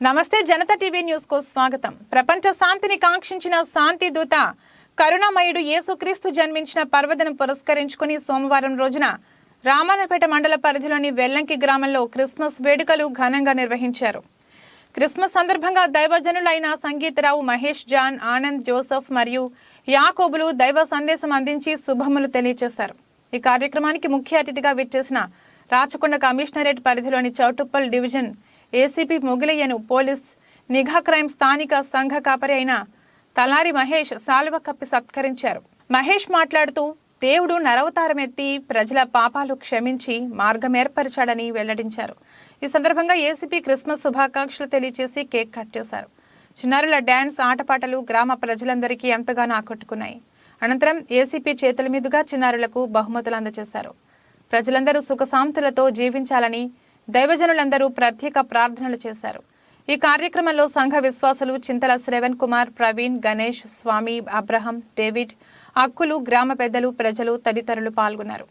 నమస్తే Janata TV news కు స్వాగతం. ప్రపంచ శాంతిని కాంక్షించిన శాంతి దూత కరుణామయుడు యేసుక్రీస్తు జన్మించిన పర్వదినం పురస్కరించుకుని సోమవారం రోజున రామన్నపేట మండల పరిధిలోని వెల్లంకి గ్రామంలో క్రిస్మస్ వేడుకలు ఘనంగా నిర్వహించారు. క్రిస్మస్ సందర్భంగా దైవజనులైన సంగీతరావు, మహేష్, జాన్, ఆనంద్, జోసెఫ్ మరియు యాకోబులు దైవ సందేశం అందించి శుభములు తెలియజేశారు. ఈ కార్యక్రమానికి ముఖ్య అతిథిగా విచ్చేసిన రాచకొండ కమిషనరేట్ పరిధిలోని చౌటుప్పల్ డివిజన్ ఏసీపీ మొగిలయ్యను పోలీస్ నిఘా క్రైమ్ స్థానిక సంఘ కాపరి అయిన తలారి మహేష్ శాలువ కప్పి సత్కరించారు. మహేష్ మాట్లాడుతూ దేవుడు నరవతారమెత్తి ప్రజల పాపాలు క్షమించి మార్గం ఏర్పరిచాడని వెల్లడించారు. ఈ సందర్భంగా ఏసీపీ క్రిస్మస్ శుభాకాంక్షలు తెలియజేసి కేక్ కట్ చేశారు. చిన్నారుల డ్యాన్స్, ఆటపాటలు గ్రామ ప్రజలందరికీ ఎంతగానో ఆకట్టుకున్నాయి. అనంతరం ఏసీపీ చేతుల మీదుగా చిన్నారులకు బహుమతులు అందజేశారు. ప్రజలందరూ సుఖశాంతులతో జీవించాలని దైవజనులందరూ ప్రత్యేక ప్రార్థనలు చేశారు. ఈ కార్యక్రమంలో సంఘ విశ్వాసులు చింతల శ్రవణ్ కుమార్, ప్రవీణ్, గణేష్, స్వామి, అబ్రహం, డేవిడ్, అక్కులు, గ్రామ పెద్దలు, ప్రజలు తదితరులు పాల్గొన్నారు.